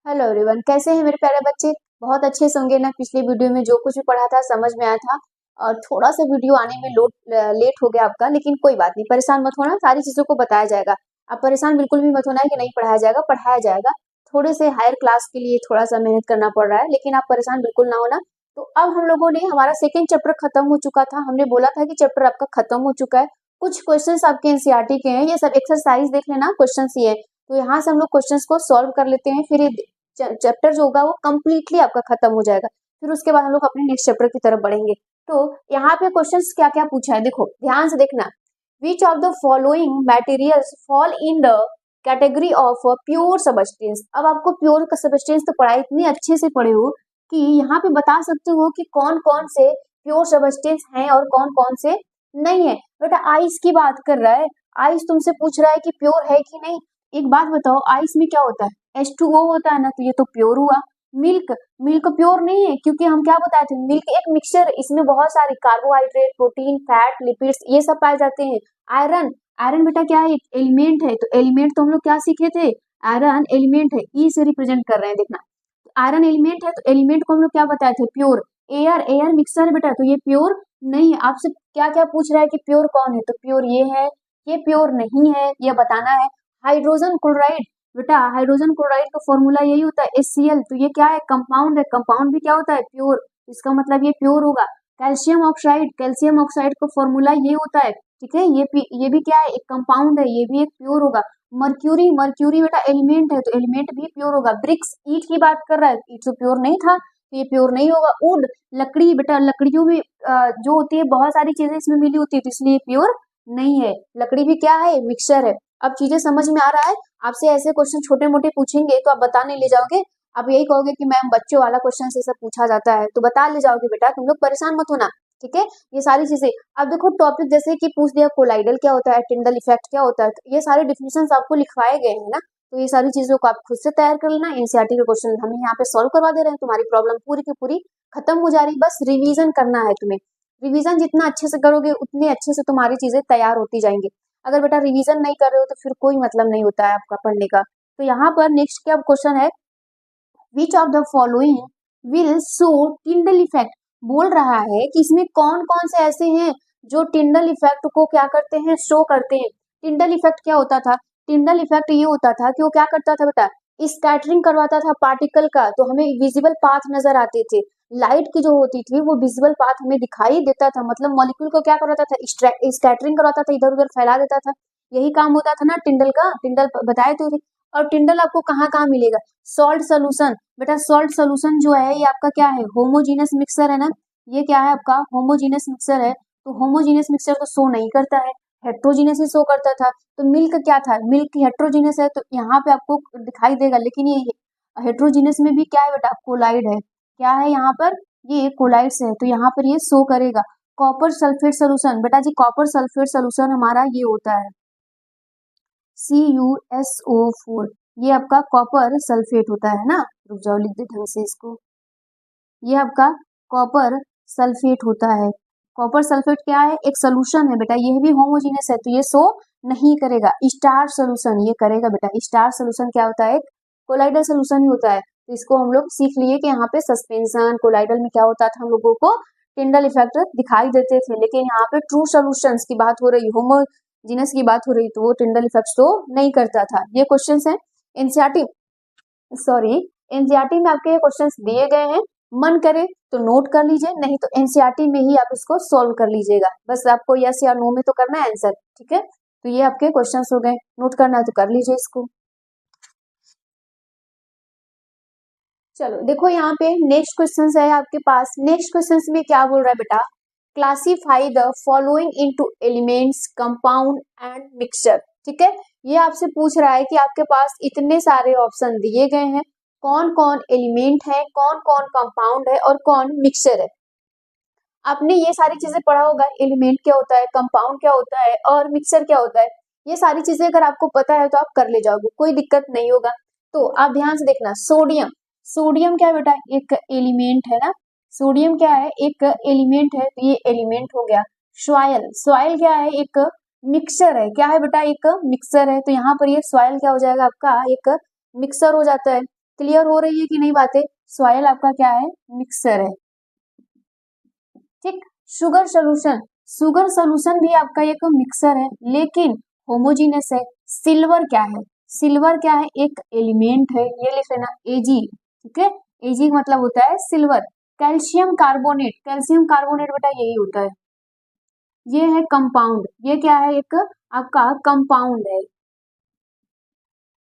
Hello everyone, कैसे हैं मेरे प्यारे बच्चे। बहुत अच्छे से होंगे ना। पिछले वीडियो में जो कुछ भी पढ़ा था समझ में आया था और थोड़ा सा वीडियो आने में लेट हो गया आपका, लेकिन कोई बात नहीं, परेशान मत होना, सारी चीजों को बताया जाएगा। आप परेशान बिल्कुल भी मत होना है कि नहीं पढ़ाया जाएगा, पढ़ाया जाएगा। थोड़े से हायर क्लास के लिए थोड़ा सा मेहनत करना पड़ रहा है, लेकिन आप परेशान बिल्कुल ना होना। तो अब हम लोगों ने हमारा सेकेंड चैप्टर खत्म हो चुका था। हमने बोला था कि चैप्टर आपका खत्म हो चुका है। कुछ क्वेश्चंस आपके एनसीईआरटी के हैं, ये सब एक्सरसाइज देख लेना, क्वेश्चंस ही है। तो यहाँ से हम लोग क्वेश्चंस को सॉल्व कर लेते हैं, फिर ये चैप्टर जो होगा वो कम्प्लीटली आपका खत्म हो जाएगा। फिर उसके बाद हम लोग अपने नेक्स्ट चैप्टर की तरफ बढ़ेंगे। तो यहाँ पे क्वेश्चंस क्या क्या पूछा है, देखो ध्यान से देखना। Which of the following materials fall in the category of pure substance. अब आपको प्योर का सबस्टेंस तो पढ़ा, इतने अच्छे से पढ़े हो कि यहाँ पे बता सकते हो कि कौन कौन से प्योर सबस्टेंस हैं और कौन कौन से नहीं है। बेटा आइस की बात कर रहा है, आइस तुमसे पूछ रहा है कि प्योर है कि नहीं। एक बात बताओ, आइस में क्या होता है, H2O होता है ना, तो ये तो प्योर हुआ। मिल्क, मिल्क प्योर नहीं है, क्योंकि हम क्या बताए थे, मिल्क एक मिक्सचर, इसमें बहुत सारे कार्बोहाइड्रेट, प्रोटीन, फैट, लिपिड्स ये सब पाए जाते हैं। आयरन, आयरन बेटा क्या है, एक एलिमेंट है। तो एलिमेंट तो हम लोग क्या सीखे थे, आयरन एलिमेंट है, ई से रिप्रेजेंट कर रहे हैं, देखना आयरन एलिमेंट है। तो एलिमेंट को हम लोग क्या बताए थे, प्योर। एयर, एयर मिक्सचर है बेटा, तो ये प्योर नहीं है। आपसे क्या क्या पूछ रहा है कि प्योर कौन है, तो प्योर ये है, ये प्योर नहीं है, ये बताना है। हाइड्रोजन क्लोराइड, बेटा हाइड्रोजन क्लोराइड का फॉर्मूला यही होता है HCl, तो ये क्या है, कंपाउंड है, कंपाउंड भी क्या होता है, प्योर, इसका मतलब ये प्योर होगा। कैल्शियम ऑक्साइड, कैल्शियम ऑक्साइड का फॉर्मूला ये होता है, ठीक है, ये भी क्या है, एक कंपाउंड है, ये भी एक प्योर होगा। मर्क्यूरी, मर्क्यूरी बेटा एलिमेंट है, तो एलिमेंट भी प्योर होगा। ब्रिक्स, ईट की बात कर रहा है, ईट तो प्योर नहीं था, तो ये प्योर नहीं होगा। वुड, लकड़ी, बेटा लकड़ियों में जो होती है बहुत सारी चीजें इसमें मिली होती है, तो इसलिए प्योर नहीं है। लकड़ी भी क्या है, मिक्सचर है। अब चीजें समझ में आ रहा है। आपसे ऐसे क्वेश्चन छोटे मोटे पूछेंगे तो आप बता नहीं ले जाओगे, आप यही कहोगे कि मैम बच्चों वाला क्वेश्चन से सब पूछा जाता है, तो बता ले जाओगे बेटा, तुम लोग परेशान मत होना, ठीक है। ये सारी चीजें अब देखो, टॉपिक जैसे कि पूछ दिया कोलाइडल क्या होता है, टिंडल इफेक्ट क्या होता है, तो ये सारे डिफिनेशन आपको लिखवाए गए हैं ना। तो ये सारी चीजों को आप खुद से तैयार कर लेना। एनसीईआरटी के क्वेश्चन हम यहाँ पे सॉल्व करवा दे रहे हैं, तुम्हारी प्रॉब्लम पूरी की पूरी खत्म हो जा रही, बस रिवीजन करना है तुम्हें। रिवीजन जितना अच्छे से करोगे उतने अच्छे से तुम्हारी चीजें तैयार होती जाएंगी। अगर बेटा रिवीजन नहीं कर रहे हो तो फिर कोई मतलब नहीं होता है आपका पढ़ने का। तो यहाँ पर नेक्स्ट क्या क्वेश्चन है, which of the following will show Tyndall effect. बोल रहा है कि इसमें कौन कौन से ऐसे हैं जो टिंडल इफेक्ट को क्या करते हैं, शो करते हैं। टिंडल इफेक्ट क्या होता था, टिंडल इफेक्ट ये होता था कि वो क्या करता था बेटा, स्कैटरिंग करवाता था पार्टिकल का, तो हमें विजिबल पाथ नजर आते थे। लाइट की जो होती थी वो विजिबल पाथ हमें दिखाई देता था, मतलब मॉलिक्यूल को क्या करवाता था, स्कैटरिंग करवाता था, इधर उधर फैला देता था। यही काम होता था ना टिंडल का, टिंडल बताए थे। और टिंडल आपको कहाँ कहाँ मिलेगा, सॉल्ट सोल्यूशन, बेटा सॉल्ट सोल्यूशन जो है ये आपका क्या है, होमोजीनस मिक्सर है ना। ये क्या है आपका, होमोजीनस मिक्सर है। तो होमोजीनस मिक्सर तो शो नहीं करता है, हेट्रोजीनस ही शो करता था। तो मिल्क क्या था, मिल्क हेट्रोजीनस है, तो यहाँ पे आपको दिखाई देगा, लेकिन ये हेट्रोजीनस में भी क्या है बेटा, कोलाइड है। क्या है यहाँ पर, ये कोलाइड्स है, तो यहाँ पर ये शो करेगा। कॉपर सल्फेट सोल्यूशन, बेटा जी कॉपर सल्फेट सोल्यूशन हमारा ये होता है CuSO4, ये आपका कॉपर सल्फेट होता है ना। रुक जाओ लिख दे ढंग से इसको, ये आपका कॉपर सल्फेट होता है। कॉपर सल्फेट क्या है, एक सोल्यूशन है बेटा, ये भी होमोजीनस है, तो ये शो नहीं करेगा। स्टार सोल्यूशन ये करेगा बेटा, स्टार सोल्यूशन क्या होता है, कोलाइडल सोल्यूशन ही होता है। तो इसको हम लोग सीख लिए कि यहाँ पे सस्पेंशन कोलाइडल में क्या होता था, हम लोगों को टिंडल इफेक्ट दिखाई देते थे, लेकिन यहाँ पे ट्रू सोल्यूशंस की बात हो रही, होमोजीनस की बात हो रही, तो वो टिंडल इफेक्ट शो नहीं करता था। ये क्वेश्चन है एनसीईआरटी, सॉरी एनसीईआरटी में आपके क्वेश्चंस दिए गए हैं, मन करे तो नोट कर लीजिए, नहीं तो एनसीईआरटी में ही आप इसको सॉल्व कर लीजिएगा। बस आपको यस या नो में तो करना है आंसर, ठीक है। तो ये आपके क्वेश्चंस हो गए, नोट करना है तो कर लीजिए इसको। चलो देखो यहाँ पे नेक्स्ट क्वेश्चन है आपके पास। नेक्स्ट क्वेश्चन में क्या बोल रहा है बेटा, classify the following into elements, compound and mixture, ठीक है। ये आपसे पूछ रहा है कि आपके पास इतने सारे ऑप्शन दिए गए हैं, कौन कौन एलिमेंट है, कौन कौन कंपाउंड है और कौन मिक्सचर है। आपने ये सारी चीजें पढ़ा होगा, एलिमेंट क्या होता है, कंपाउंड क्या होता है और मिक्सचर क्या होता है। ये सारी चीजें अगर आपको पता है तो आप कर ले जाओगे, कोई दिक्कत नहीं होगा। तो आप ध्यान से देखना, सोडियम, सोडियम क्या है बेटा, एक एलिमेंट है ना। सोडियम क्या है, एक एलिमेंट है, तो ये एलिमेंट हो गया। सॉइल, सॉइल क्या है, एक मिक्सचर है, क्या है बेटा, एक मिक्सचर है, तो यहाँ पर ये सॉइल क्या हो जाएगा आपका, एक मिक्सर हो जाता है। क्लियर हो रही है कि नहीं बातें? सॉयल आपका क्या है? मिक्सर है। ठीक। शुगर सोल्यूशन भी आपका एक मिक्सर है, लेकिन होमोजीनियस है। सिल्वर क्या है? सिल्वर क्या है? एक एलिमेंट है, ये लिख लेना एजी। ठीक है, एजी मतलब होता है सिल्वर। कैल्शियम कार्बोनेट बेटा यही होता है, ये है कंपाउंड। ये क्या है? एक आपका कंपाउंड है,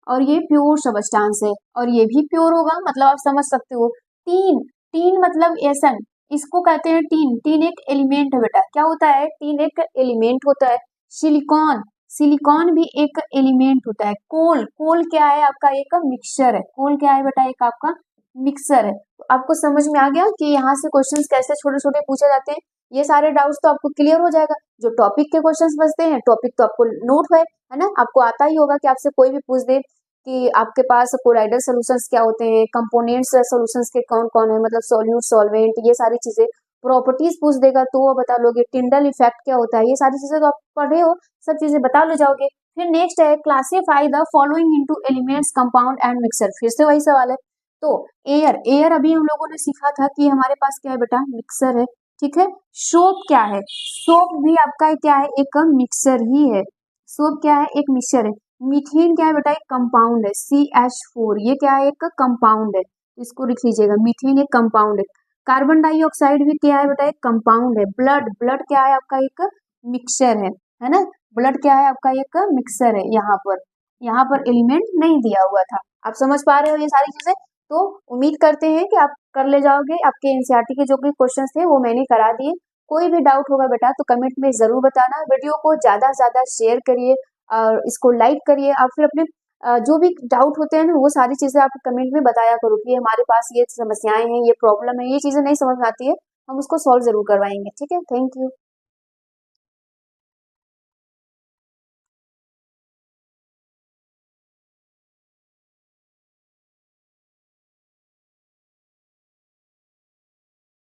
और ये प्योर सबस्टांस है, और ये भी प्योर होगा, मतलब आप समझ सकते हो। टीन, टीन मतलब एसन, इसको कहते हैं टीन। टीन एक एलिमेंट है बेटा, क्या होता है? टीन एक एलिमेंट होता है। सिलिकॉन, सिलिकॉन भी एक एलिमेंट होता है। कोल, कोल क्या है? आपका एक मिक्सचर है। कोल क्या है बेटा? एक आपका मिक्सर है। तो आपको समझ में आ गया कि यहाँ से क्वेश्चंस कैसे छोटे छोटे पूछे जाते हैं। ये सारे डाउट्स तो आपको क्लियर हो जाएगा। जो टॉपिक के क्वेश्चंस बचते हैं, टॉपिक तो आपको नोट है ना, आपको आता ही होगा कि आपसे कोई भी पूछ दे कि आपके पास कोलाइडल सॉल्यूशंस क्या होते हैं, कंपोनेंट्स सॉल्यूशंस के कौन कौन है, मतलब सॉल्यूट, सॉल्वेंट, ये सारी चीजें। प्रॉपर्टीज पूछ देगा तो वो बता लोगे। टिंडल इफेक्ट क्या होता है, ये सारी चीजें तो आप पढ़े हो, सब चीजें बता ले जाओगे। फिर नेक्स्ट है classify the following into elements, compound and mixer. फिर से वही सवाल है। तो एयर, एयर अभी हम लोगों ने सीखा था कि हमारे पास क्या है बेटा? मिक्सर है। ठीक है। सोप क्या है? सोप भी आपका क्या है? एक मिक्सर ही है। सोप क्या है? एक मिक्सर है। मीथेन क्या है बेटा? एक कंपाउंड है, CH4, ये क्या है? एक कंपाउंड है, इसको लिख लीजिएगा। मीथेन एक कंपाउंड है। कार्बन डाइऑक्साइड भी क्या है बेटा? एक कंपाउंड है। ब्लड, ब्लड क्या है? आपका एक मिक्सचर है ना? ब्लड क्या है? आपका एक मिक्सर है। यहाँ पर एलिमेंट नहीं दिया हुआ था। आप समझ पा रहे हो ये सारी चीजें? तो उम्मीद करते हैं कि आप कर ले जाओगे। आपके एनसीईआरटी के जो भी क्वेश्चंस थे वो मैंने करा दिए। कोई भी डाउट होगा बेटा तो कमेंट में जरूर बताना। वीडियो को ज्यादा से ज्यादा शेयर करिए और इसको लाइक करिए। आप फिर अपने जो भी डाउट होते हैं ना, वो सारी चीजें आप कमेंट में बताया करो कि हमारे पास ये समस्याएं हैं, ये प्रॉब्लम है, ये चीजें नहीं समझ में आती है, हम उसको सॉल्व जरूर करवाएंगे। ठीक है, थैंक यू।